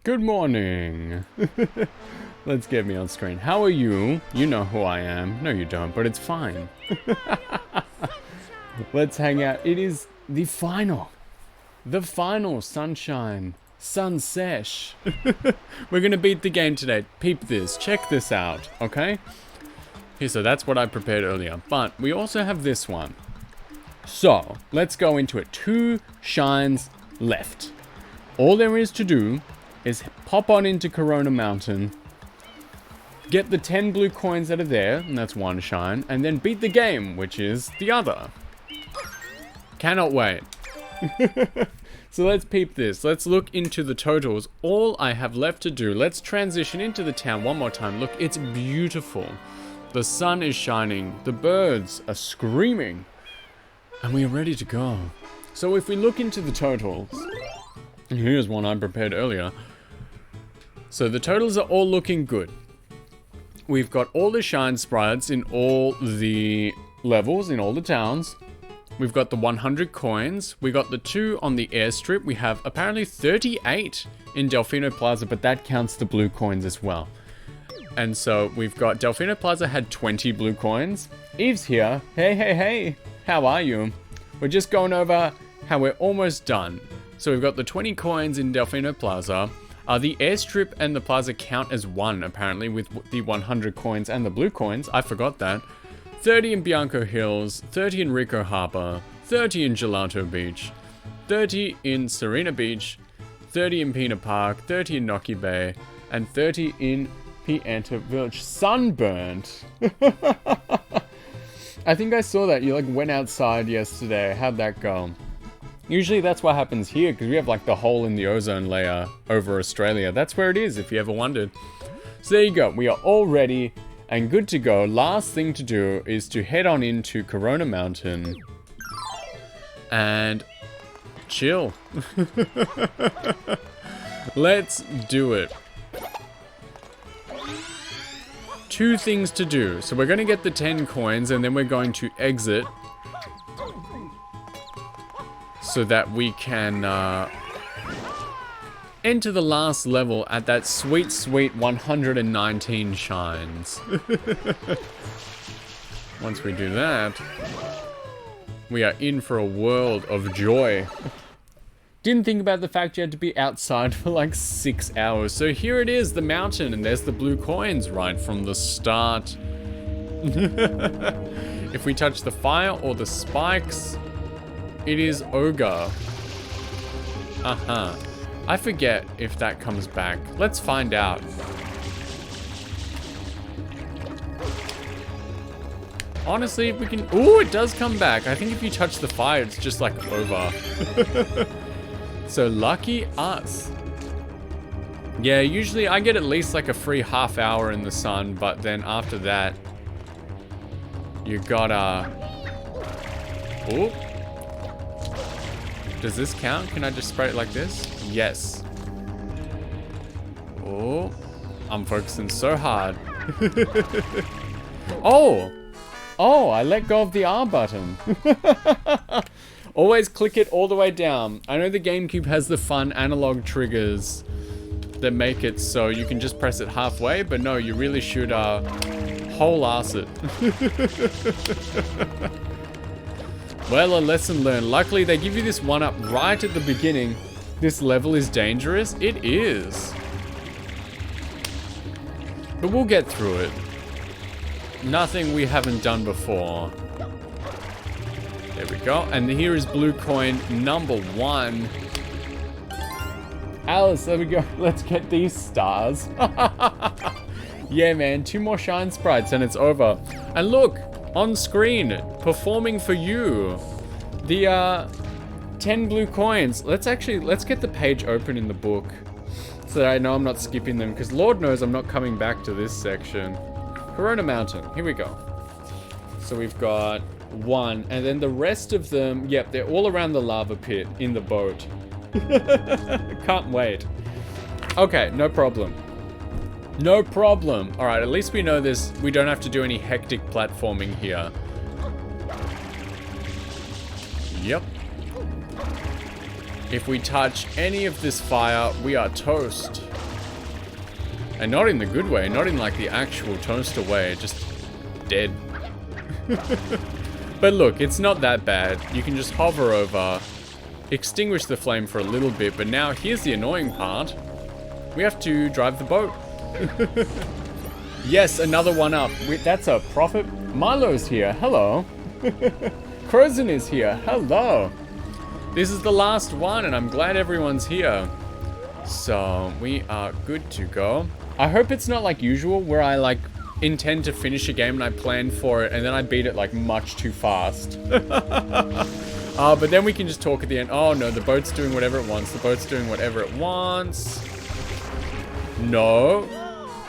Good morning. Let's get me on screen. How are you? You know who I am. No, you don't, but it's fine. Let's hang out. It is the final sunshine, sunsesh. We're gonna beat the game today. Peep this, check this out, okay? Here, so that's what I prepared earlier, but we also have this one. So, let's go into it. 2 shines left. All there is to do is pop on into Corona Mountain, get the 10 blue coins that are there, and that's 1 shine, and then beat the game, which is the other. Cannot wait. So let's peep this. Let's look into the totals. All I have left to do, let's transition into the town one more time. Look, it's beautiful. The sun is shining. The birds are screaming. And we are ready to go. So if we look into the totals, here's one I prepared earlier. So the totals are all looking good. We've got all the Shine Sprites in all the levels, in all the towns. We've got the 100 coins. We got the 2 on the airstrip. We have apparently 38 in Delfino Plaza, but that counts the blue coins as well. And so we've got Delfino Plaza had 20 blue coins. Eve's here. Hey, hey, hey. How are you? We're just going over how we're almost done. So we've got the 20 coins in Delfino Plaza. The airstrip and the plaza count as 1, apparently, with the 100 coins and the blue coins. I forgot that. 30 in Bianco Hills, 30 in Rico Harbor, 30 in Gelato Beach, 30 in Serena Beach, 30 in Pina Park, 30 in Noki Bay, and 30 in Pianta Village. Sunburnt! I think I saw that. You like went outside yesterday. How'd that go? Usually that's what happens here, because we have like the hole in the ozone layer over Australia. That's where it is, if you ever wondered. So there you go. We are all ready and good to go. Last thing to do is to head on into Corona Mountain and chill. Let's do it. 2 things to do. So we're going to get the 10 coins and then we're going to exit so that we can enter the last level at that sweet, sweet 119 shines. Once we do that, we are in for a world of joy. Didn't think about the fact you had to be outside for like 6 hours. So here it is, the mountain, and there's the blue coins right from the start. If we touch the fire or the spikes, it is ogre. I forget if that comes back. Let's find out. Honestly, if we can... Ooh, it does come back. I think if you touch the fire, it's just like over. So lucky us. Yeah, usually I get at least like a free half hour in the sun, but then after that, you gotta... Ooh. Does this count? Can I just spray it like this? Yes. Oh, I'm focusing so hard. Oh, I let go of the R button. Always click it all the way down. I know the GameCube has the fun analog triggers that make it so you can just press it halfway, but no, you really should whole ass it. Well, a lesson learned. Luckily, they give you this one up right at the beginning. This level is dangerous. It is. But we'll get through it. Nothing we haven't done before. There we go. And here is blue coin number 1. Alice, there we go. Let's get these stars. Yeah, man. 2 more Shine Sprites and it's over. And look, on screen, performing for you, the 10 blue coins. Let's get the page open in the book so that I know I'm not skipping them, because Lord knows I'm not coming back to this section. Corona Mountain, here we go. So we've got 1, and then the rest of them, yep, they're all around the lava pit in the boat. Can't wait. Okay, no problem. No problem. All right, at least we know this. We don't have to do any hectic platforming here. Yep. If we touch any of this fire, we are toast. And not in the good way, not in like the actual toaster way, just dead. But look, it's not that bad. You can just hover over, extinguish the flame for a little bit, but now here's the annoying part. We have to drive the boat. Yes, another one up. That's a profit. Milo's here. Hello. Crozen is here. Hello. This is the last one, and I'm glad everyone's here. So, we are good to go. I hope it's not like usual, where I like intend to finish a game and I plan for it, and then I beat it like much too fast. But then we can just talk at the end. Oh no, the boat's doing whatever it wants. The boat's doing whatever it wants. No.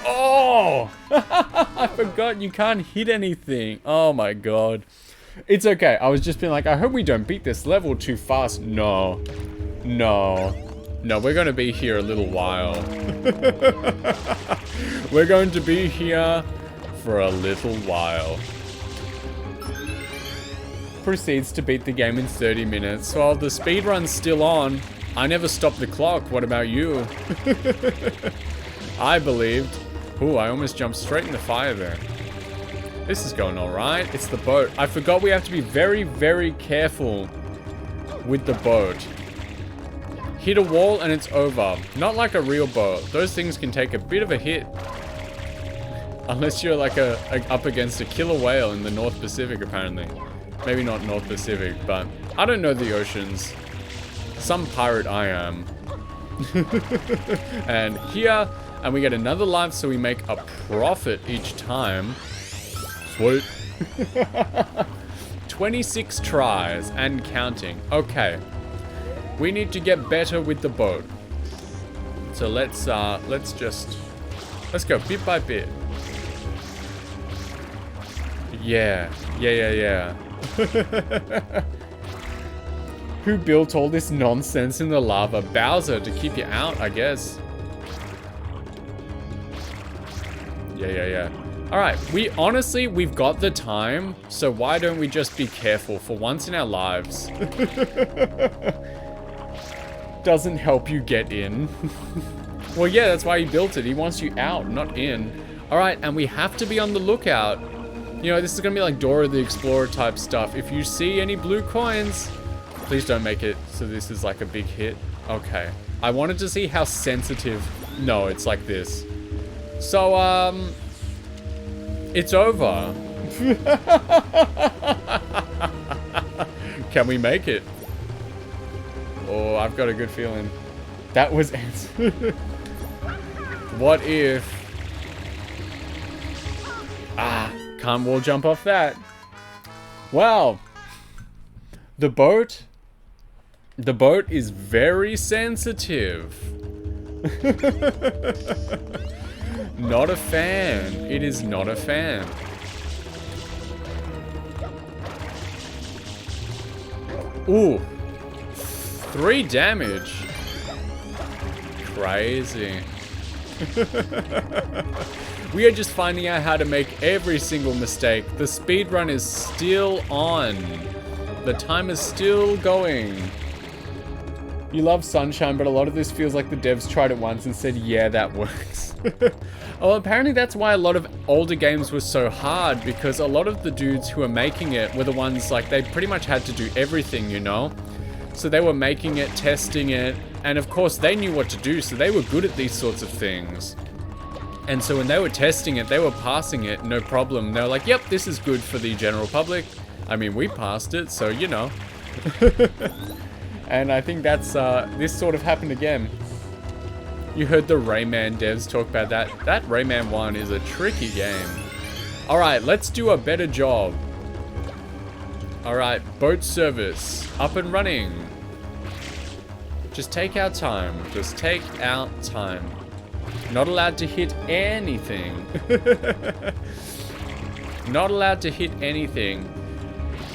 Oh! I forgot you can't hit anything. Oh my god. It's okay. I was just being like, I hope we don't beat this level too fast. No. No. No, we're going to be here a little while. We're going to be here for a little while. Proceeds to beat the game in 30 minutes. While the speedrun's still on, I never stopped the clock. What about you? I believed. Ooh, I almost jumped straight in the fire there. This is going alright. It's the boat. I forgot we have to be very, very careful with the boat. Hit a wall and it's over. Not like a real boat. Those things can take a bit of a hit. Unless you're like up against a killer whale in the North Pacific, apparently. Maybe not North Pacific, but I don't know the oceans. Some pirate I am. And here, and we get another life, so we make a profit each time. Sweet. 26 tries and counting. Okay. We need to get better with the boat. So let's go bit by bit. Yeah. Who built all this nonsense in the lava? Bowser, to keep you out, I guess. Yeah. Alright, we've got the time, so why don't we just be careful for once in our lives? Doesn't help you get in. Well, yeah, that's why he built it. He wants you out, not in. Alright, and we have to be on the lookout. You know, this is gonna be like Dora the Explorer type stuff. If you see any blue coins, please don't make it so this is like a big hit. Okay. I wanted to see how sensitive... No, it's like this. So, it's over. Can we make it? Oh, I've got a good feeling. That was answered. What if... Can't wall jump off that. Wow. The boat is very sensitive. Not a fan. It is not a fan. Ooh. 3 damage. Crazy. We are just finding out how to make every single mistake. The speedrun is still on. The time is still going. You love Sunshine, but a lot of this feels like the devs tried it once and said, yeah, that works. Well, apparently that's why a lot of older games were so hard, because a lot of the dudes who were making it were the ones, like, they pretty much had to do everything, you know? So they were making it, testing it, and of course they knew what to do, so they were good at these sorts of things. And so when they were testing it, they were passing it, no problem. They were like, yep, this is good for the general public. I mean, we passed it, so you know. And I think that's, this sort of happened again. You heard the Rayman devs talk about that. That Rayman 1 is a tricky game. Alright, let's do a better job. Alright, boat service. Up and running. Just take our time. Just take our time. Not allowed to hit anything. Not allowed to hit anything.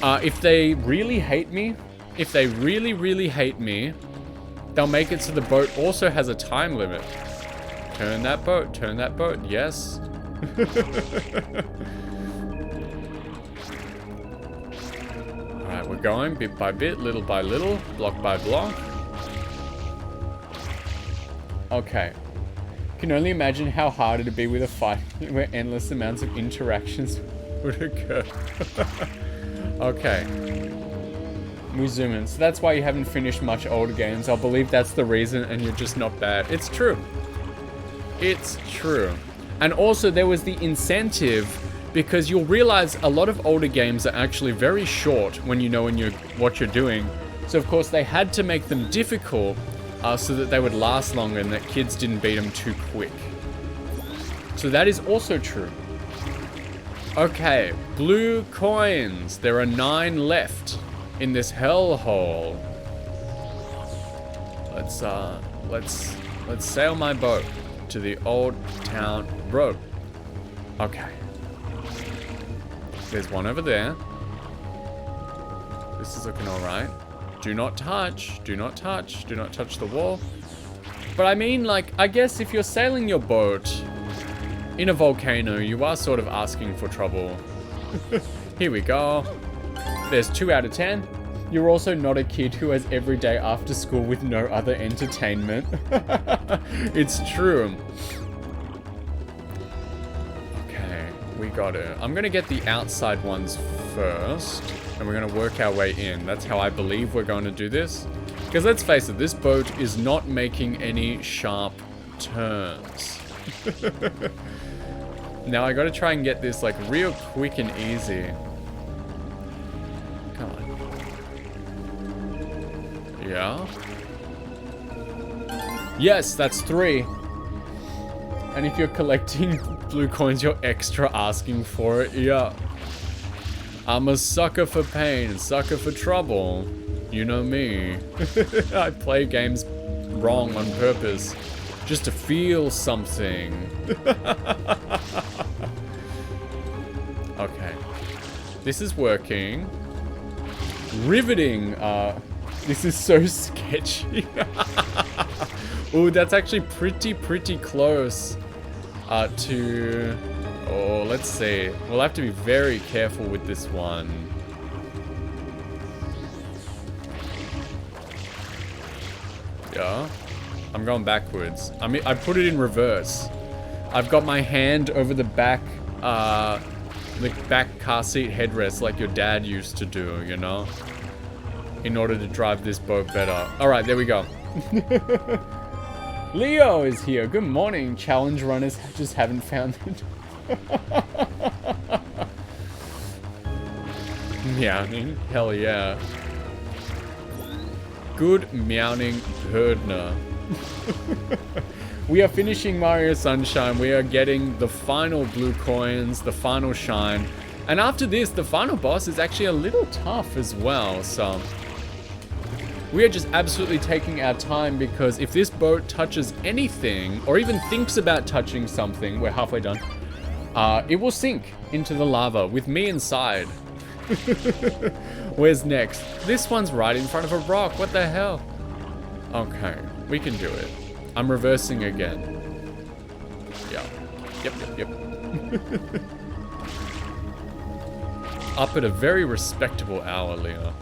If they really hate me, if they really hate me, they'll make it so the boat also has a time limit. Turn that boat, yes. Alright, we're going bit by bit, little by little, block by block. Okay. Can only imagine how hard it'd be with a fight where endless amounts of interactions would occur. Okay. We zoom in. So that's why you haven't finished much older games. I'll believe that's the reason and you're just not bad. It's true. It's true. And also there was the incentive, because you'll realize a lot of older games are actually very short when you know what you're doing. So of course they had to make them difficult so that they would last longer and that kids didn't beat them too quick. So that is also true. Okay, blue coins. There are 9 left in this hellhole. Let's sail my boat to the Old Town Road. Okay. There's one over there. This is looking all right. Do not touch. Do not touch. Do not touch the wall. But I mean, like, I guess if you're sailing your boat in a volcano, you are sort of asking for trouble. Here we go. There's 2 out of 10. You're also not a kid who has every day after school with no other entertainment. It's true. Okay, we got it. I'm gonna get the outside ones first, and we're gonna work our way in. That's how I believe we're going to do this. Because let's face it, this boat is not making any sharp turns. Now I gotta try and get this like real quick and easy. Come on. Yeah. Yes, that's 3. And if you're collecting blue coins, you're extra asking for it. Yeah. I'm a sucker for pain, sucker for trouble. You know me. I play games wrong on purpose. Just to feel something. Okay. This is working. Riveting. This is so sketchy. Ooh, that's actually pretty close to... Oh, let's see. We'll have to be very careful with this one. Yeah. I'm going backwards. I mean, I put it in reverse. I've got my hand over the back car seat headrest like your dad used to do, you know? In order to drive this boat better. Alright, there we go. Leo is here. Good morning. Challenge runners just haven't found it. Meowing? Hell yeah. Good meowing Herdner. We are finishing Mario Sunshine. We are getting the final blue coins, the final shine. And after this, the final boss is actually a little tough as well. So we are just absolutely taking our time, because if this boat touches anything or even thinks about touching something, we're halfway done, it will sink into the lava with me inside. Where's next? This one's right in front of a rock. What the hell? Okay, we can do it. I'm reversing again. Yeah. Yep. Up at a very respectable hour, Leo.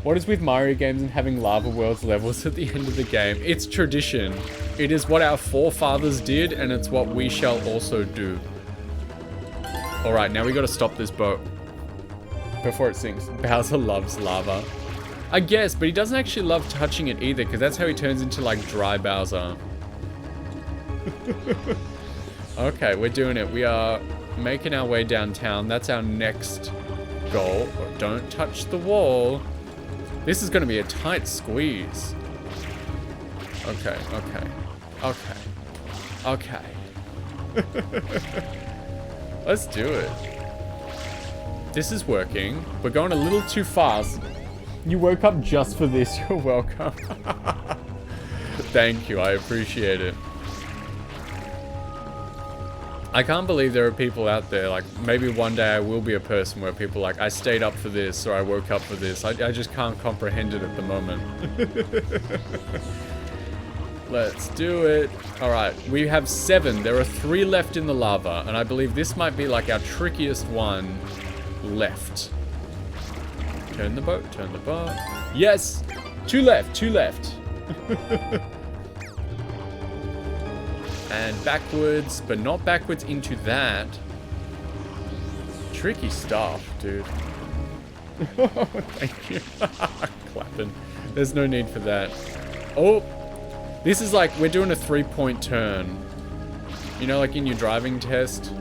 What is with Mario games and having lava worlds levels at the end of the game? It's tradition. It is what our forefathers did, and it's what we shall also do. Alright, now we gotta stop this boat before it sinks. Bowser loves lava. I guess, but he doesn't actually love touching it either, because that's how he turns into, like, dry Bowser. Okay, we're doing it. We are making our way downtown. That's our next goal. Oh, don't touch the wall. This is going to be a tight squeeze. Okay. Let's do it. This is working. We're going a little too fast. You woke up just for this. You're welcome. Thank you. I appreciate it. I can't believe there are people out there, like, maybe one day I will be a person where people like, I stayed up for this, or I woke up for this. I just can't comprehend it at the moment. Let's do it. Alright, we have 7. There are 3 left in the lava, and I believe this might be like our trickiest one left. Turn the boat, turn the boat. Yes! 2 left, 2 left. And backwards, but not backwards into that. Tricky stuff, dude. Thank you. Clapping. There's no need for that. Oh, this is like, we're doing a 3-point turn. You know, like in your driving test?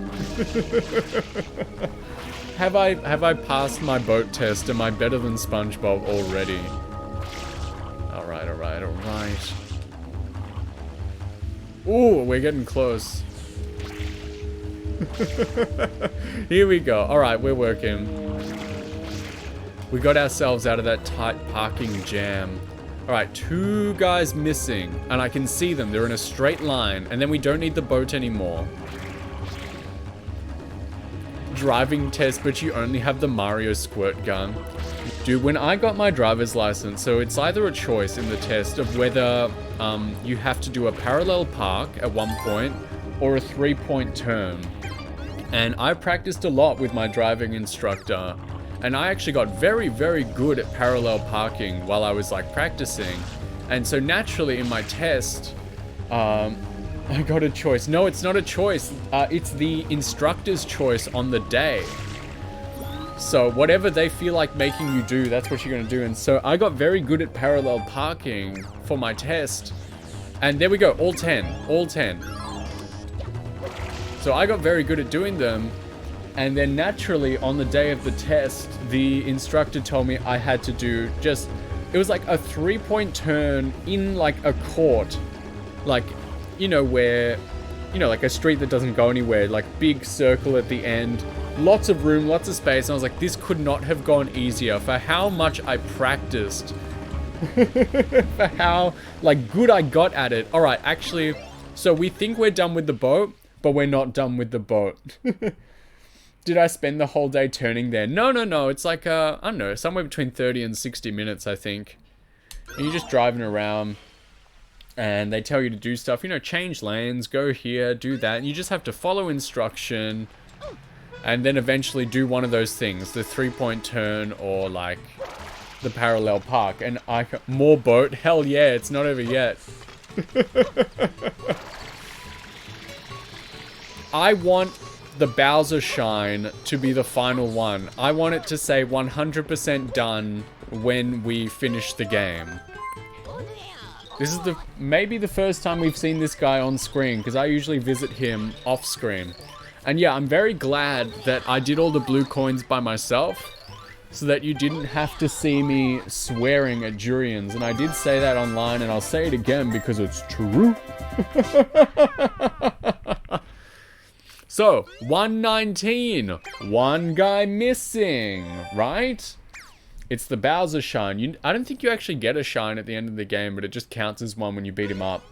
Have I passed my boat test? Am I better than SpongeBob already? Alright, alright, alright. Ooh, we're getting close. Here we go. Alright, we're working. We got ourselves out of that tight parking jam. Alright, 2 guys missing. And I can see them. They're in a straight line. And then we don't need the boat anymore. Driving test, but you only have the Mario squirt gun. Dude, when I got my driver's license, so it's either a choice in the test of whether you have to do a parallel park at one point or a 3-point turn. And I practiced a lot with my driving instructor. And I actually got very, very good at parallel parking while I was like practicing. And so naturally in my test, I got a choice. No, it's not a choice. It's the instructor's choice on the day. So whatever they feel like making you do, that's what you're going to do. And so I got very good at parallel parking for my test. And there we go. All 10. All 10. So I got very good at doing them. And then naturally on the day of the test, the instructor told me I had to do just, it was like a 3-point turn in like a court. Like, you know, where, you know, like a street that doesn't go anywhere, like big circle at the end, lots of room, lots of space. And I was like, this could not have gone easier for how much I practiced, for how like good I got at it. All right, actually, so we think we're done with the boat, but we're not done with the boat. Did I spend the whole day turning there? No, no, no. It's like, I don't know, somewhere between 30 and 60 minutes, I think. And you're just driving around. And they tell you to do stuff, you know, change lanes, go here, do that. And you just have to follow instruction. And then eventually do one of those things. The 3-point turn or like the parallel park. And more boat? Hell yeah, it's not over yet. I want the Bowser Shine to be the final one. I want it to say 100% done when we finish the game. This is maybe the first time we've seen this guy on screen, because I usually visit him off screen. And yeah, I'm very glad that I did all the blue coins by myself, so that you didn't have to see me swearing at durians. And I did say that online, and I'll say it again because it's true. So, 119. One guy missing, right? It's the Bowser Shine. I don't think you actually get a shine at the end of the game, but it just counts as one when you beat him up.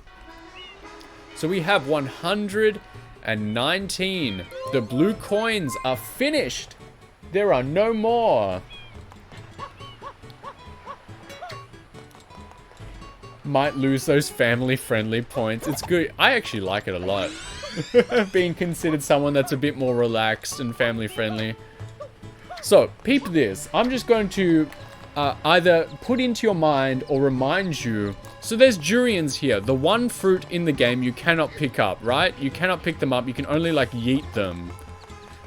So we have 119. The blue coins are finished. There are no more. Might lose those family-friendly points. It's good. I actually like it a lot. Being considered someone that's a bit more relaxed and family-friendly. So, peep this. I'm just going to either put into your mind or remind you. So there's durians here. The one fruit in the game you cannot pick up, right? You cannot pick them up. You can only, like, yeet them.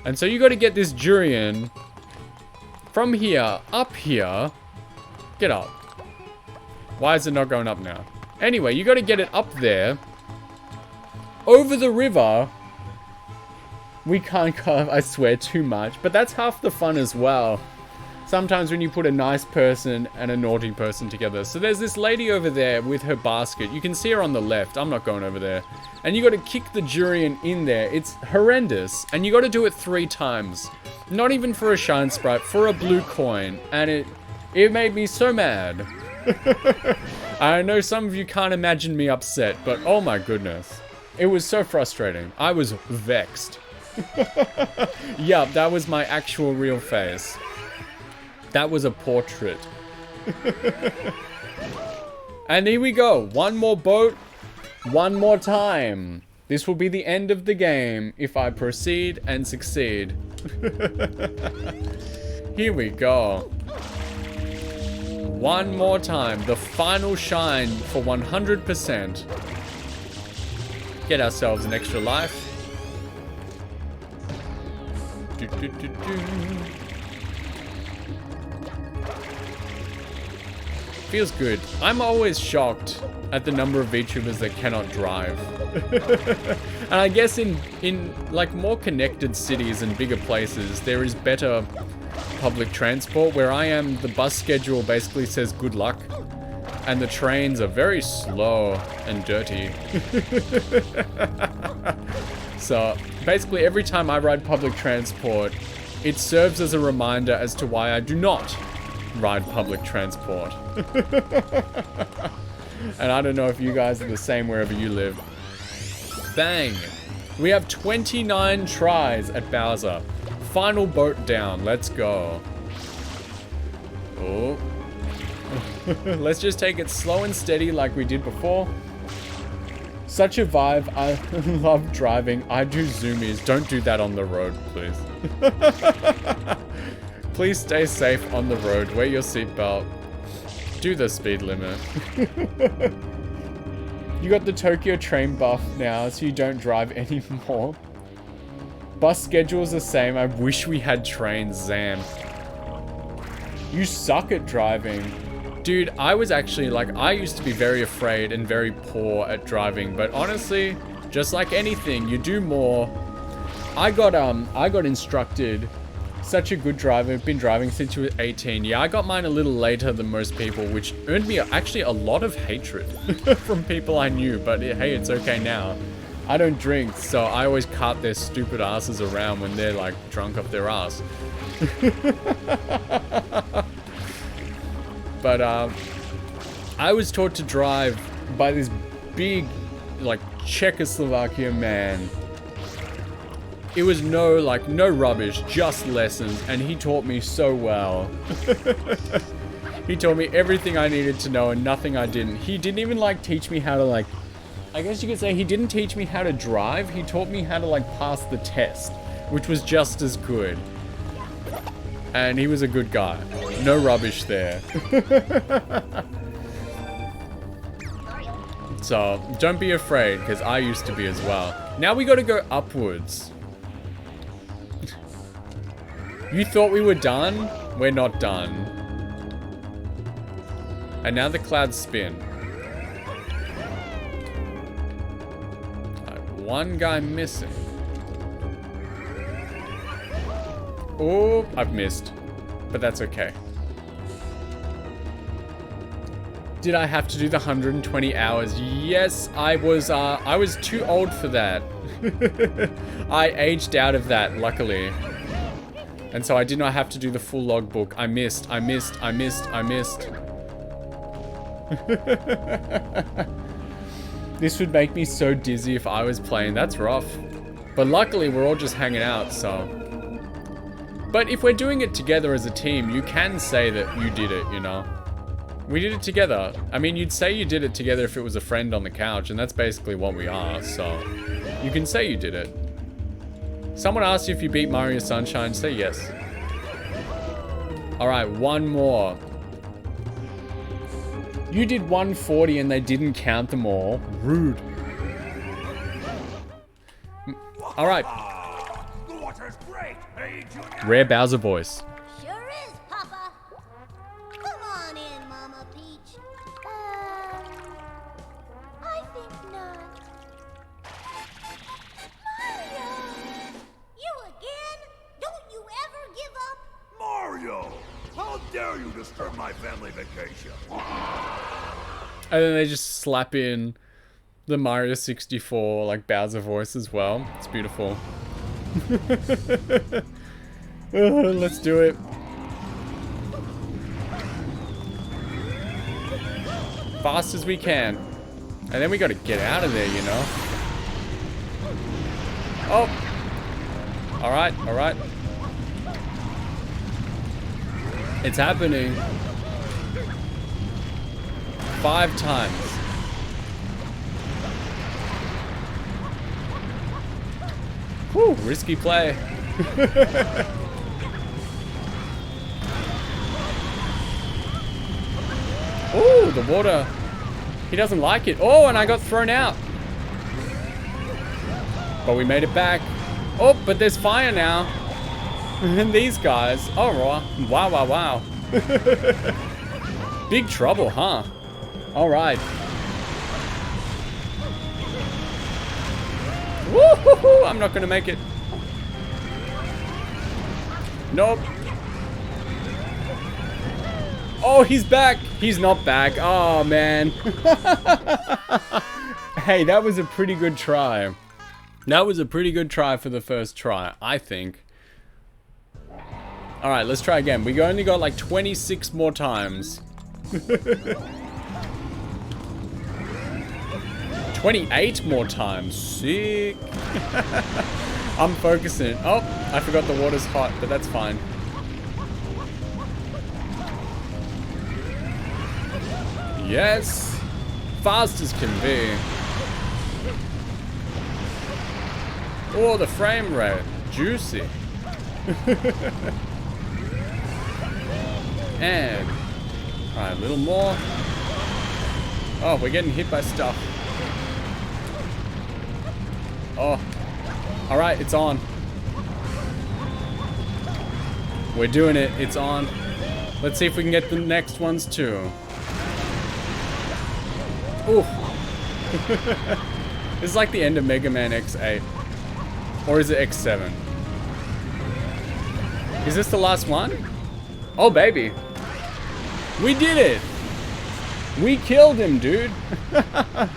And so you got to get this durian from here, up here. Get up. Why is it not going up now? Anyway, you got to get it up there. Over the river. We can't carve, I swear, too much. But that's half the fun as well. Sometimes when you put a nice person and a naughty person together. So there's this lady over there with her basket. You can see her on the left. I'm not going over there. And you got to kick the durian in there. It's horrendous. And you got to do it 3 times. Not even for a Shine Sprite, for a blue coin. And it made me so mad. I know some of you can't imagine me upset, but oh my goodness. It was so frustrating. I was vexed. Yeah, that was my actual real face. That was a portrait. And here we go. One more boat. One more time. This will be the end of the game if I proceed and succeed. Here we go. One more time. The final shine for 100%. Get ourselves an extra life. Feels good. I'm always shocked at the number of VTubers that cannot drive. And I guess in like more connected cities and bigger places, there is better public transport. Where I am, the bus schedule basically says good luck. And the trains are very slow and dirty. So basically every time I ride public transport, it serves as a reminder as to why I do not ride public transport. And I don't know if you guys are the same wherever you live. Bang! We have 29 tries at Bowser. Final boat down. Let's go. Oh. Let's just take it slow and steady like we did before. Such a vibe. I love driving. I do zoomies. Don't do that on the road, please. Please stay safe on the road. Wear your seatbelt. Do the speed limit. You got the Tokyo train buff now, so you don't drive anymore. Bus schedule's the same. I wish we had trains, Zam. You suck at driving. Dude, I was actually like, I used to be very afraid and very poor at driving, but honestly, just like anything, you do more. I got instructed. Such a good driver. I've been driving since you were 18. Yeah, I got mine a little later than most people, which earned me actually a lot of hatred from people I knew, but hey, it's okay now. I don't drink, so I always cart their stupid asses around when they're like drunk off their ass. But I was taught to drive by this big, like, Czechoslovakia man. It was no rubbish, just lessons, and he taught me so well. He taught me everything I needed to know and nothing I didn't. He didn't even, like, teach me how to, like, I guess you could say he didn't teach me how to drive. He taught me how to, like, pass the test, which was just as good. And he was a good guy. No rubbish there. So, don't be afraid, because I used to be as well. Now we gotta go upwards. You thought we were done? We're not done. And now the clouds spin. One guy missing. Oh, I've missed. But that's okay. Did I have to do the 120 hours? Yes, I was too old for that. I aged out of that, luckily. And so I did not have to do the full logbook. I missed. This would make me so dizzy if I was playing. That's rough. But luckily, we're all just hanging out, so. But if we're doing it together as a team, you can say that you did it, you know? We did it together. I mean, you'd say you did it together if it was a friend on the couch, and that's basically what we are, so. You can say you did it. Someone asked you if you beat Mario Sunshine, say yes. Alright, one more. You did 140 and they didn't count them all. Rude. Alright. Rare Bowser voice. Sure is, Papa. Come on in, Mama Peach. I think not. Mario! You again? Don't you ever give up? Mario! How dare you disturb my family vacation? And then they just slap in the Mario 64 like Bowser voice as well. It's beautiful. Let's do it. Fast as we can. And then we gotta get out of there, you know. Oh! Alright, alright. It's happening. 5 times. Whew, risky play. Oh, the water. He doesn't like it. Oh, and I got thrown out. But we made it back. Oh, but there's fire now. And these guys. Oh, wow, wow, wow. Big trouble, huh? All right. Woo-hoo-hoo! I'm not gonna make it. Nope. Oh, he's back. He's not back. Oh, man. Hey, that was a pretty good try. That was a pretty good try for the first try, I think. All right, let's try again. We only got like 26 more times. 28 more times. Sick. I'm focusing. Oh, I forgot the water's hot, but that's fine. Yes. Fast as can be. Oh, the frame rate. Juicy. And. Alright, a little more. Oh, we're getting hit by stuff. Oh. Alright, it's on. We're doing it. It's on. Let's see if we can get the next ones too. Ooh. This is like the end of Mega Man X8. Or is it X7? Is this the last one? Oh, baby. We did it. We killed him, dude.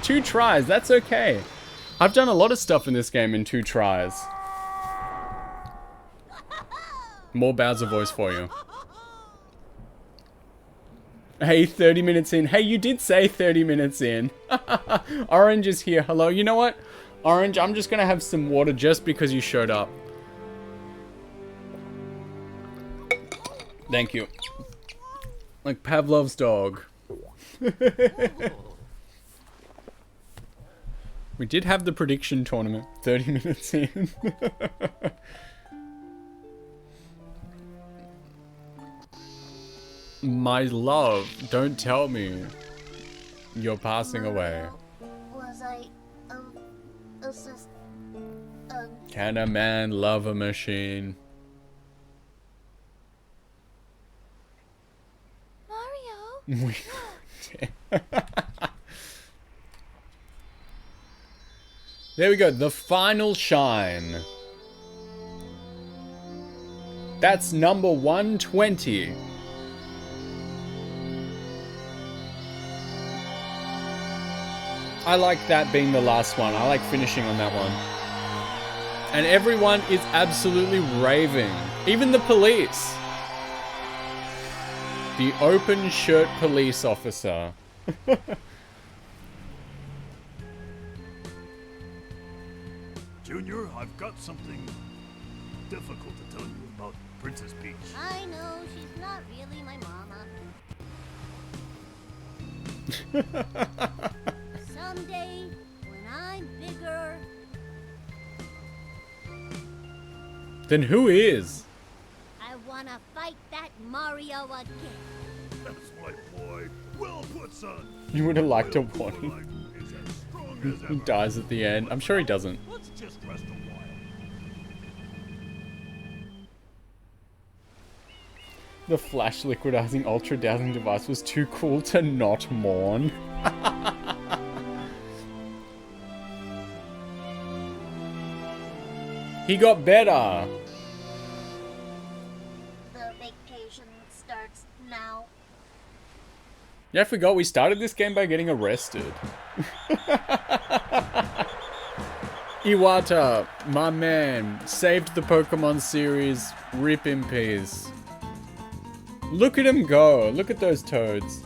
2 tries. That's okay. I've done a lot of stuff in this game in 2 tries. More Bowser voice for you. Hey, 30 minutes in. Hey, you did say 30 minutes in. Orange is here. Hello. You know what? Orange, I'm just going to have some water just because you showed up. Thank you. Like Pavlov's dog. We did have the prediction tournament 30 minutes in. My love, don't tell me you're passing away. Was I, just, Can a man love a machine? Mario? There we go, the final shine. That's number 120. I like that being the last one. I like finishing on that one. And everyone is absolutely raving. Even the police. The open shirt police officer. Junior, I've got something difficult to tell you about Princess Peach. I know, she's not really my mama. Someday, when I'm bigger... Then who is? I wanna fight that Mario again. That's my boy. Well put, son. You would have liked a Life warning. is as strong as He ever. dies at the end. I'm sure he doesn't. Let's just rest a while. The flash liquidizing ultra dowsing device was too cool to not mourn. He got better. The vacation starts now. Yeah, I forgot we started this game by getting arrested. Iwata, my man, saved the Pokemon series. Rip in peace. Look at him go. Look at those toads.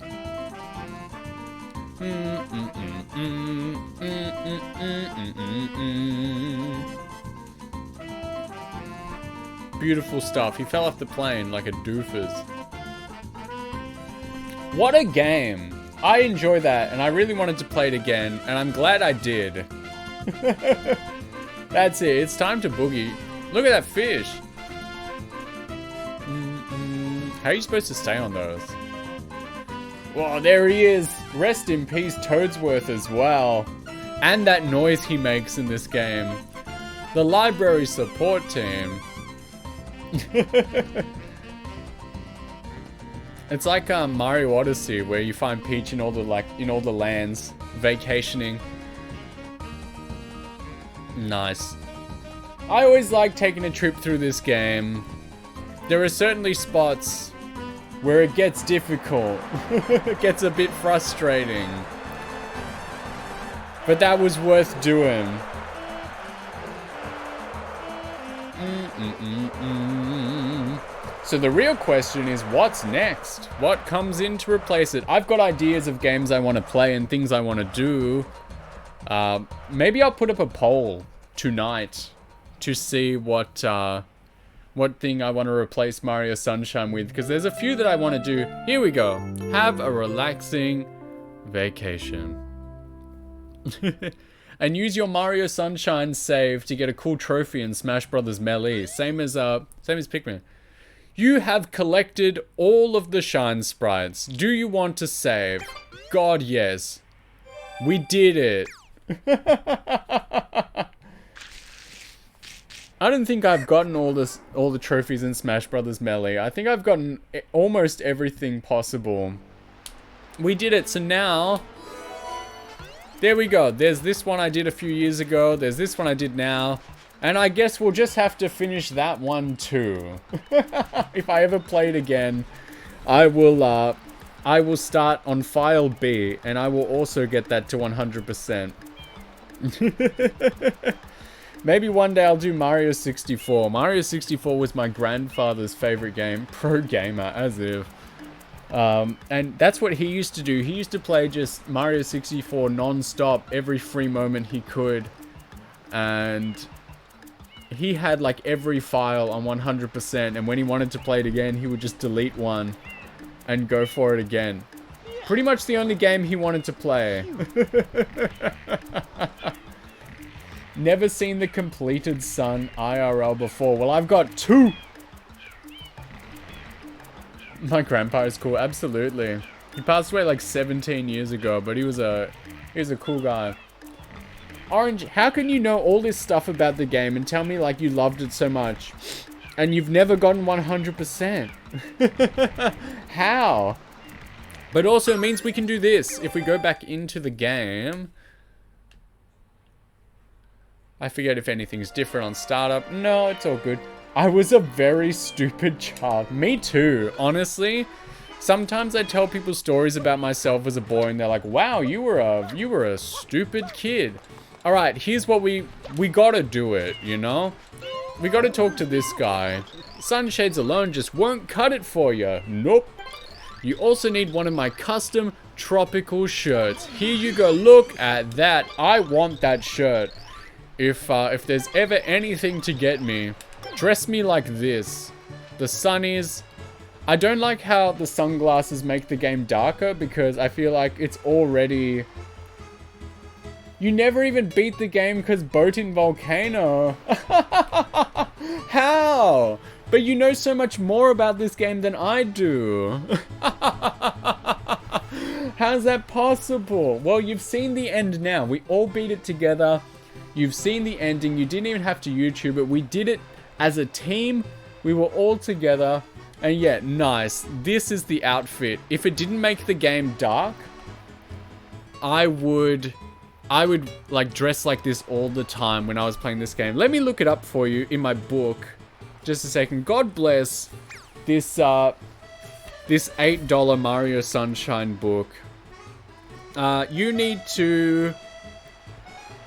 Beautiful stuff. He fell off the plane like a doofus. What a game. I enjoy that, and I really wanted to play it again, and I'm glad I did. That's it. It's time to boogie. Look at that fish. How are you supposed to stay on those? Whoa, there he is. Rest in peace, Toadsworth as well. And that noise he makes in this game. The library support team. It's like Mario Odyssey, where you find Peach in all the lands, vacationing. Nice. I always like taking a trip through this game. There are certainly spots where it gets difficult. It gets a bit frustrating. But that was worth doing. So the real question is, what's next? What comes in to replace it? I've got ideas of games I want to play and things I want to do. Maybe I'll put up a poll tonight to see what thing I want to replace Mario Sunshine with, because there's a few that I want to do. Here we go. Have a relaxing vacation. And use your Mario Sunshine save to get a cool trophy in Smash Bros. Melee. Same as Pikmin. You have collected all of the Shine Sprites. Do you want to save? God, yes. We did it. I don't think I've gotten all the trophies in Smash Bros. Melee. I think I've gotten almost everything possible. We did it, so now... There we go. There's this one I did a few years ago. There's this one I did now. And I guess we'll just have to finish that one too. If I ever play it again, I will start on file B, and I will also get that to 100%. Maybe one day I'll do Mario 64. Mario 64 was my grandfather's favorite game. Pro gamer, as if. And that's what he used to do. He used to play just Mario 64 non-stop every free moment he could. And he had like every file on 100%, and when he wanted to play it again, he would just delete one and go for it again. Pretty much the only game he wanted to play. Never seen the completed Sun IRL before. Well, I've got 2. My grandpa is cool, absolutely. He passed away like 17 years ago, but he was a cool guy. Orange, how can you know all this stuff about the game and tell me like you loved it so much and you've never gotten 100%? How? But also it means we can do this. If we go back into the game, I forget if anything's different on startup. No, it's all good. I was a very stupid child. Me too, honestly. Sometimes I tell people stories about myself as a boy and they're like, wow, you were a stupid kid. All right, here's what we gotta do it, you know? We gotta talk to this guy. Sunshades alone just won't cut it for you. Nope. You also need one of my custom tropical shirts. Here you go, look at that. I want that shirt. If there's ever anything to get me, dress me like this. The sunnies. I don't like how the sunglasses make the game darker because I feel like it's already... You never even beat the game because Boat in Volcano. How? But you know so much more about this game than I do. How's that possible? Well, you've seen the end now. We all beat it together. You've seen the ending. You didn't even have to YouTube it. We did it as a team. We were all together. And yeah, nice. This is the outfit. If it didn't make the game dark, I would like dress like this all the time when I was playing this game. Let me look it up for you in my book. Just a second. God bless this this $8 Mario Sunshine book. You need to...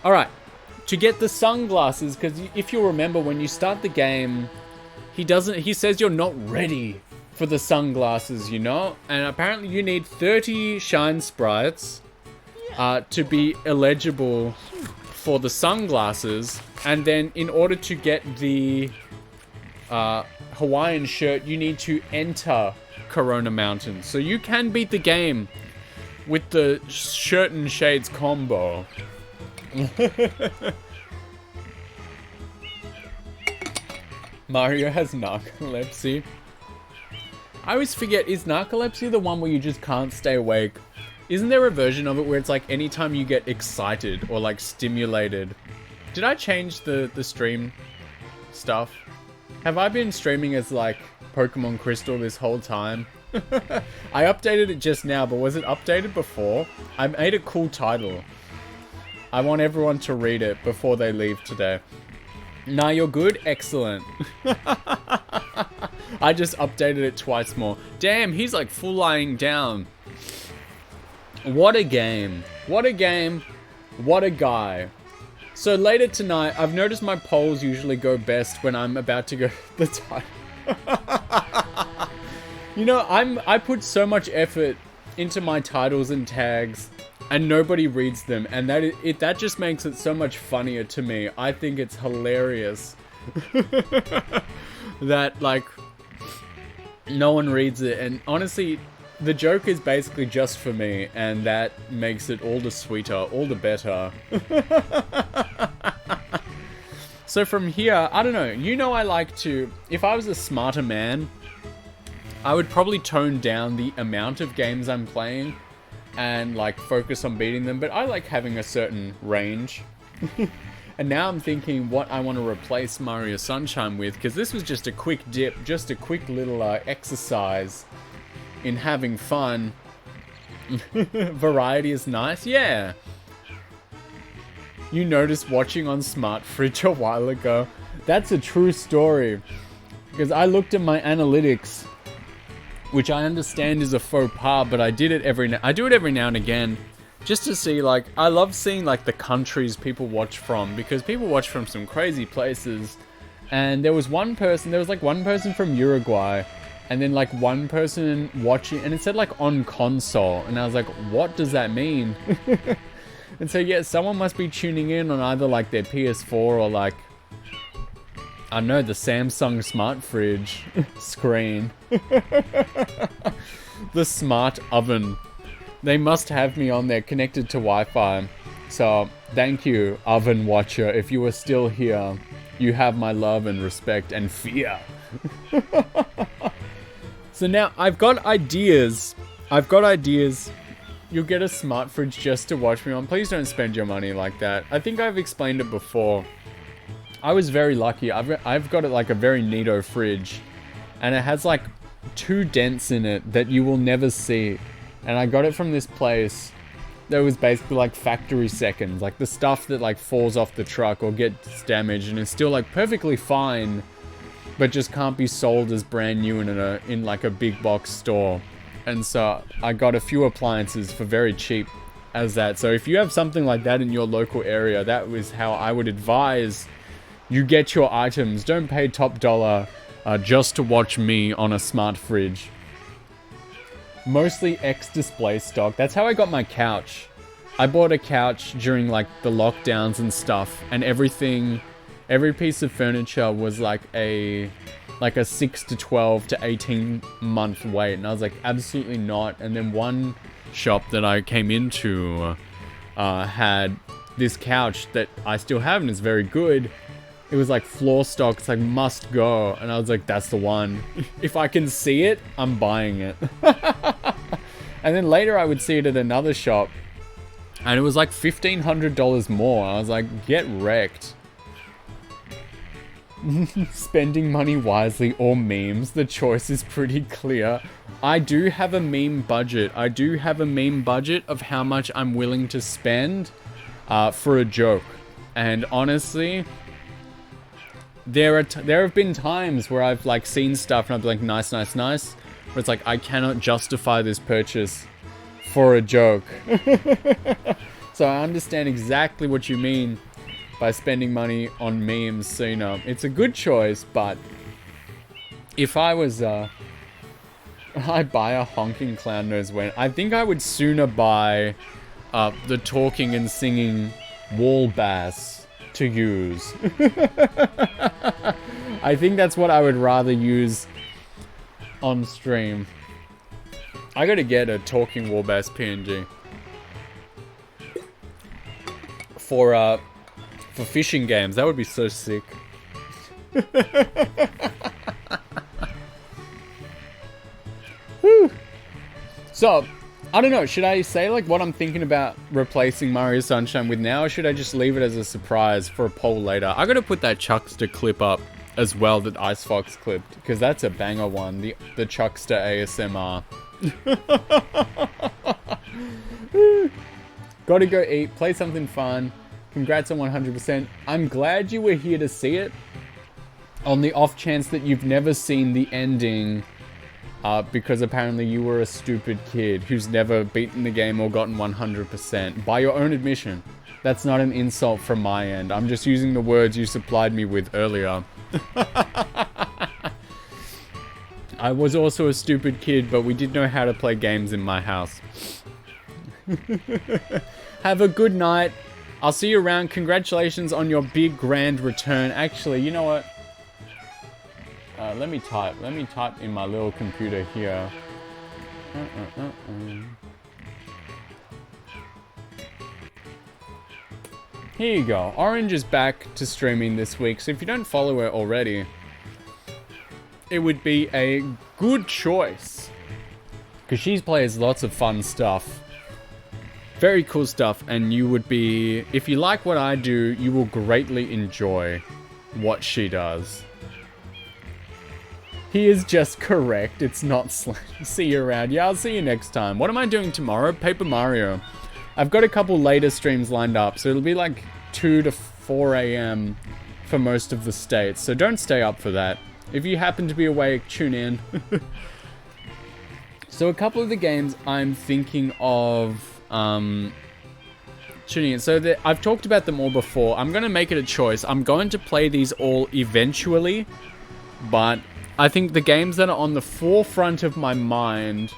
Alright. To get the sunglasses, because if you remember when you start the game, he says you're not ready for the sunglasses, you know? And apparently you need 30 Shine Sprites to be eligible for the sunglasses. And then in order to get the Hawaiian shirt, you need to enter Corona Mountain. So you can beat the game with the shirt and shades combo. Mario has narcolepsy. I always forget, is narcolepsy the one where you just can't stay awake? Isn't there a version of it where it's like anytime you get excited or like stimulated, Did I change the stream stuff? Have I been streaming as like Pokemon Crystal this whole time? I updated it just now, but was it updated before? I made a cool title. I want everyone to read it before they leave today. Nah, you're good? Excellent. I just updated it twice more. Damn, he's like full lying down. What a game. What a game. What a guy. So later tonight, I've noticed my polls usually go best when I'm about to go the time. You know, I put so much effort into my titles and tags, and nobody reads them, and that just makes it so much funnier to me. I think it's hilarious that like no one reads it, and honestly, the joke is basically just for me, and that makes it all the sweeter, all the better. So from here, I don't know. You know, I like to, if I was a smarter man, I would probably tone down the amount of games I'm playing and like focus on beating them, but I like having a certain range. And now I'm thinking what I want to replace Mario Sunshine with, because this was just a quick dip, just a quick little exercise in having fun. Variety is nice, yeah. You noticed watching on Smart Fridge a while ago. That's a true story, because I looked at my analytics, which I understand is a faux pas, but I do it every now and again, just to see, like, I love seeing, like, the countries people watch from, because people watch from some crazy places, and there was one person from Uruguay, and then, like, one person watching, and it said, like, on console, and I was like, what does that mean? And so, yeah, someone must be tuning in on either, like, their PS4 or, like, I don't know, the Samsung Smart Fridge screen. The smart oven. They must have me on there connected to Wi-Fi. So, thank you, oven watcher. If you are still here, you have my love and respect and fear. So now, I've got ideas. You'll get a smart fridge just to watch me on. Please don't spend your money like that. I think I've explained it before. I was very lucky. I've got it like a very neato fridge, and it has like 2 dents in it that you will never see. And I got it from this place that was basically like factory seconds, like the stuff that like falls off the truck or gets damaged and is still like perfectly fine, but just can't be sold as brand new in like a big box store. And so I got a few appliances for very cheap as that. So if you have something like that in your local area, that was how I would advise you get your items. Don't pay top dollar just to watch me on a smart fridge. Mostly X-display stock. That's how I got my couch. I bought a couch during like the lockdowns and stuff, and every piece of furniture was like a 6 to 12 to 18 month wait, and I was like, absolutely not. And then one shop that I came into had this couch that I still have and is very good. It was like floor stock, it's like must go, and I was like, that's the one. If I can see it, I'm buying it. And then later I would see it at another shop, and it was like $1,500 more. I was like, get wrecked. Spending money wisely or memes, the choice is pretty clear. I do have a meme budget. I do have a meme budget of how much I'm willing to spend for a joke. And honestly, there have been times where I've like seen stuff and I've been like, nice. But it's like, I cannot justify this purchase for a joke. So I understand exactly what you mean by spending money on memes. So, you know, it's a good choice, but if I was, I buy a honking clown knows when, I think I would sooner buy the talking and singing wall bass to use. I think that's what I would rather use on stream. I gotta get a talking wall bass PNG for fishing games. That would be so sick. Woo. So I don't know, should I say like what I'm thinking about replacing Mario Sunshine with now, or should I just leave it as a surprise for a poll later? I gotta put that Chuckster clip up as well that Ice Fox clipped, because that's a banger one, the Chuckster ASMR. Gotta go eat, play something fun. Congrats on 100%. I'm glad you were here to see it. On the off chance that you've never seen the ending, because apparently you were a stupid kid who's never beaten the game or gotten 100%. By your own admission. That's not an insult from my end. I'm just using the words you supplied me with earlier. I was also a stupid kid, but we did know how to play games in my house. Have a good night. I'll see you around. Congratulations on your big grand return. Actually, you know what? Let me type in my little computer here. Here you go. Orange is back to streaming this week, so if you don't follow her already, it would be a good choice. Because she plays lots of fun stuff. Very cool stuff, and you would be... If you like what I do, you will greatly enjoy what she does. He is just correct. It's not see you around. Yeah, I'll see you next time. What am I doing tomorrow? Paper Mario. I've got a couple later streams lined up, so it'll be like 2 to 4 a.m. for most of the states. So don't stay up for that. If you happen to be awake, tune in. So a couple of the games I'm thinking of tuning in. So I've talked about them all before. I'm going to make it a choice. I'm going to play these all eventually, but I think the games that are on the forefront of my mind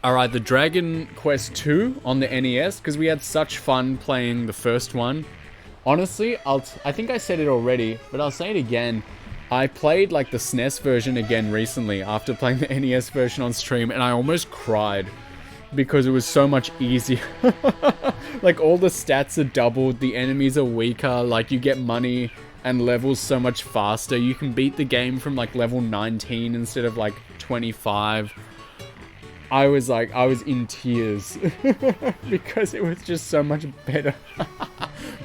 are either Dragon Quest II on the NES, because we had such fun playing the first one. Honestly, I think I said it already, but I'll say it again. I played like the SNES version again recently after playing the NES version on stream, and I almost cried because it was so much easier. Like all the stats are doubled, the enemies are weaker, like you get money and levels so much faster. You can beat the game from like level 19 instead of like 25. I was in tears because it was just so much better.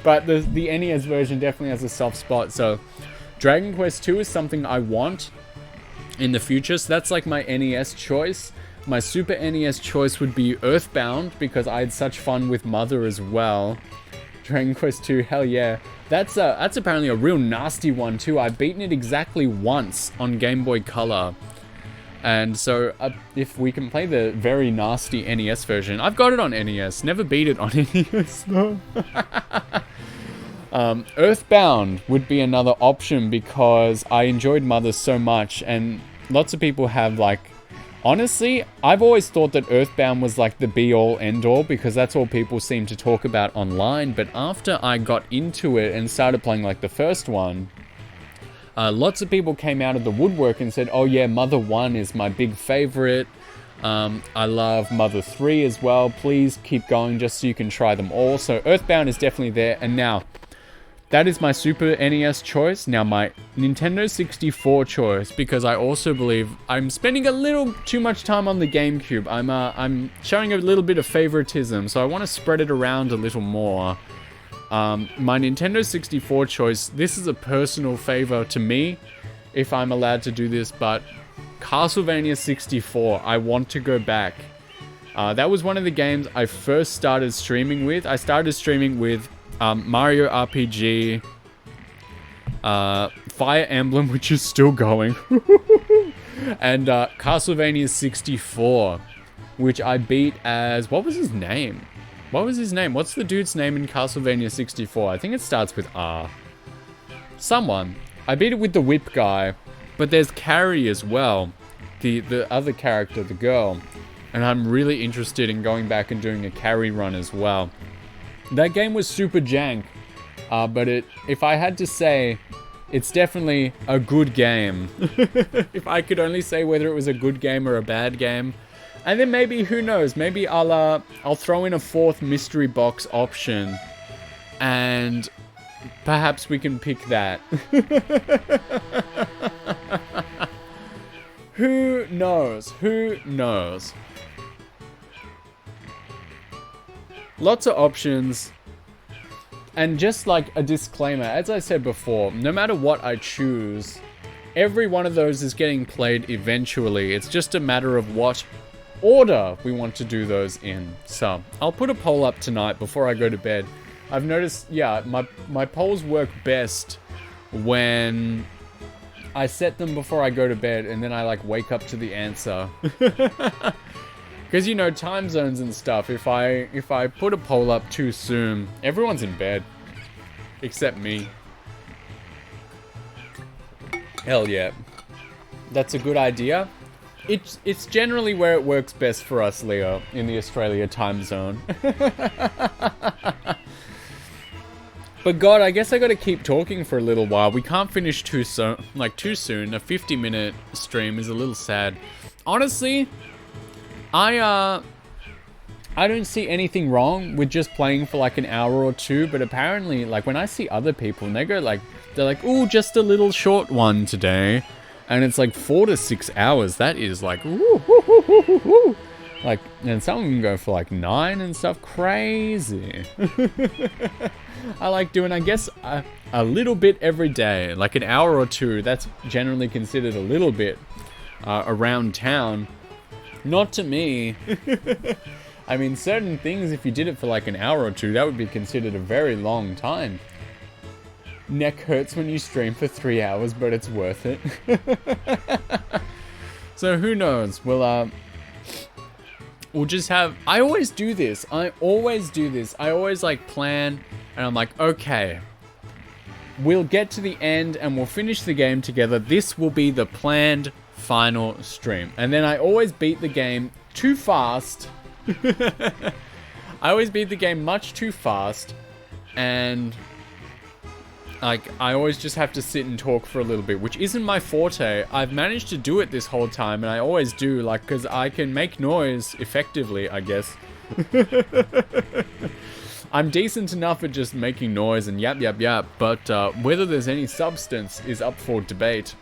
But the NES version definitely has a soft spot. So Dragon Quest II is something I want in the future. So that's like my NES choice. My Super NES choice would be Earthbound, because I had such fun with Mother as well. Dragon Quest II, hell yeah. That's apparently a real nasty one too. I've beaten it exactly once on Game Boy Color. And so, if we can play the very nasty NES version. I've got it on NES. Never beat it on NES, though. Earthbound would be another option, because I enjoyed Mother so much. And lots of people have, like... Honestly, I've always thought that Earthbound was, like, the be-all, end-all, because that's all people seem to talk about online. But after I got into it and started playing, like, the first one... lots of people came out of the woodwork and said, oh yeah, Mother 1 is my big favorite. I love Mother 3 as well. Please keep going just so you can try them all. So Earthbound is definitely there. And now, that is my Super NES choice. Now my Nintendo 64 choice, because I also believe I'm spending a little too much time on the GameCube. I'm showing a little bit of favoritism, so I want to spread it around a little more. My Nintendo 64 choice, this is a personal favor to me, if I'm allowed to do this, but Castlevania 64, I want to go back. That was one of the games I first started streaming with. I started streaming with Mario RPG, Fire Emblem, which is still going, and Castlevania 64, which I beat as, what was his name? What's the dude's name in Castlevania 64? I think it starts with R. Someone. I beat it with the whip guy, but there's Carrie as well. The other character, the girl. And I'm really interested in going back and doing a Carrie run as well. That game was super jank, but if I had to say, it's definitely a good game. If I could only say whether it was a good game or a bad game. And then maybe, who knows, maybe I'll throw in a fourth mystery box option, and perhaps we can pick that. Who knows? Who knows? Lots of options. And just like a disclaimer, as I said before, no matter what I choose, every one of those is getting played eventually. It's just a matter of what order we want to do those in. So, I'll put a poll up tonight before I go to bed. I've noticed, yeah, my polls work best when I set them before I go to bed and then I like wake up to the answer. Because, you know, time zones and stuff, if I put a poll up too soon, everyone's in bed. Except me. Hell yeah. That's a good idea. It's generally where it works best for us, Leo, in the Australia time zone. But God, I guess I gotta keep talking for a little while. We can't finish too soon. A 50-minute stream is a little sad. Honestly, I don't see anything wrong with just playing for like an hour or two, but apparently, like, when I see other people and they go like, they're like, ooh, just a little short one today. And it's like 4 to 6 hours. That is like, ooh, woo, woo, woo, woo, woo. Like, and some can go for like 9 and stuff. Crazy. I like doing, I guess, a little bit every day. Like an hour or two. That's generally considered a little bit around town. Not to me. I mean, certain things, if you did it for like an hour or two, that would be considered a very long time. Neck hurts when you stream for 3 hours, but it's worth it. So who knows? We'll just have... I always do this. I always like plan, and I'm like, okay, we'll get to the end and we'll finish the game together. This will be the planned final stream. And then I always beat the game too fast. I always beat the game much too fast, and like I always just have to sit and talk for a little bit, which isn't my forte. I've managed to do it this whole time, and I always do, like, because I can make noise effectively, I guess. I'm decent enough at just making noise and yap yap yap, but whether there's any substance is up for debate.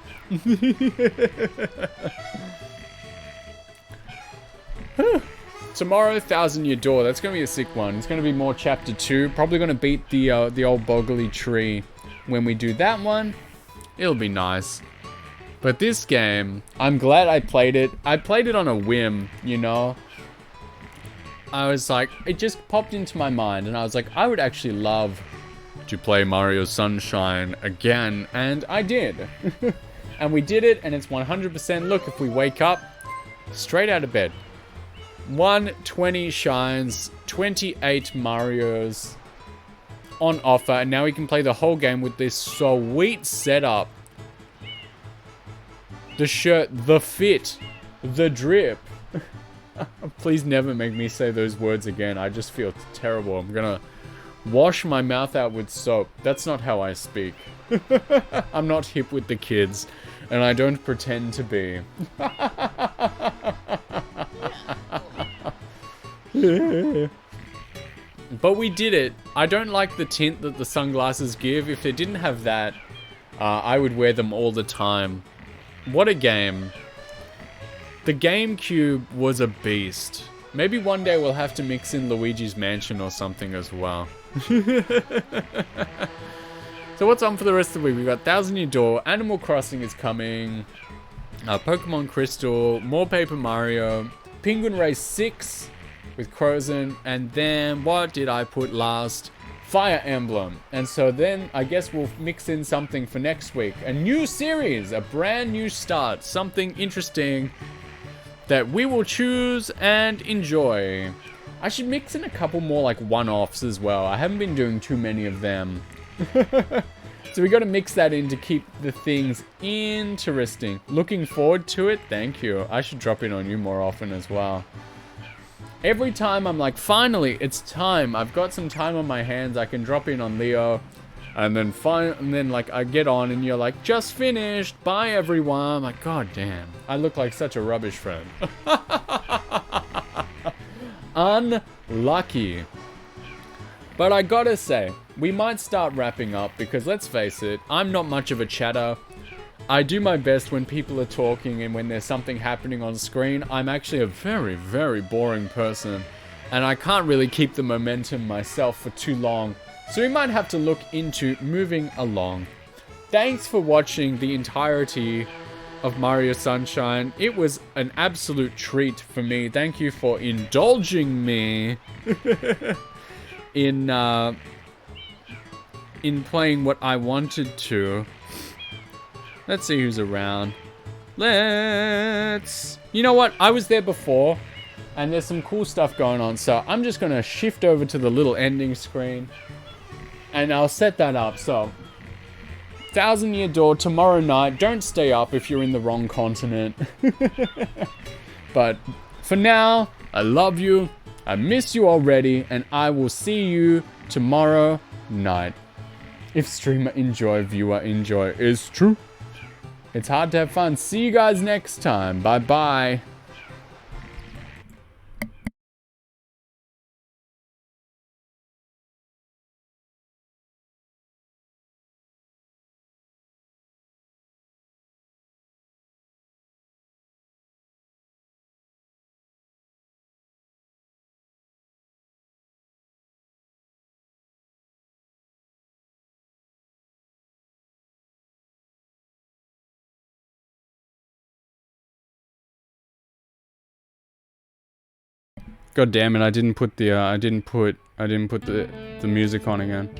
Tomorrow, 1,000 Year Door. That's going to be a sick one. It's going to be more Chapter 2. Probably going to beat the old boggly tree when we do that one. It'll be nice. But this game, I'm glad I played it. I played it on a whim, you know. I was like, it just popped into my mind, and I was like, I would actually love to play Mario Sunshine again, and I did. And we did it, and it's 100%. Look, if we wake up, straight out of bed. 120 shines, 28 Marios on offer, and now we can play the whole game with this sweet setup. The shirt, the fit, the drip. Please never make me say those words again. I just feel terrible. I'm gonna wash my mouth out with soap. That's not how I speak. I'm not hip with the kids, and I don't pretend to be. But we did it. I don't like the tint that the sunglasses give. If they didn't have that, I would wear them all the time. What a game. The GameCube was a beast. Maybe one day we'll have to mix in Luigi's Mansion or something as well. So what's on for the rest of the week? We've got 1,000 Year Door, Animal Crossing is coming, Pokemon Crystal, more Paper Mario, Penguin Race 6 with Crozen, and then what did I put last? Fire Emblem. And so then I guess we'll mix in something for next week. A new series, a brand new start, something interesting that we will choose and enjoy. I should mix in a couple more like one-offs as well. I haven't been doing too many of them. So we got to mix that in to keep the things interesting. Looking forward to it. Thank you. I should drop in on you more often as well. Every time I'm like, finally, it's time. I've got some time on my hands. I can drop in on Leo. And then like I get on and you're like, just finished. Bye everyone. I'm like, god damn. I look like such a rubbish friend. Unlucky. But I gotta say, we might start wrapping up because let's face it, I'm not much of a chatter. I do my best when people are talking and when there's something happening on screen. I'm actually a very, very boring person. and I can't really keep the momentum myself for too long. So we might have to look into moving along. Thanks for watching the entirety of Mario Sunshine. It was an absolute treat for me. Thank you for indulging me in playing what I wanted to. Let's see who's around. You know what? I was there before, and there's some cool stuff going on, so I'm just gonna shift over to the little ending screen, and I'll set that up. So, 1,000 Year Door tomorrow night. Don't stay up if you're in the wrong continent. But for now, I love you. I miss you already, and I will see you tomorrow night. If streamer enjoy, viewer enjoy is true. It's hard to have fun. See you guys next time. Bye-bye. God damn it, I didn't put the music on again.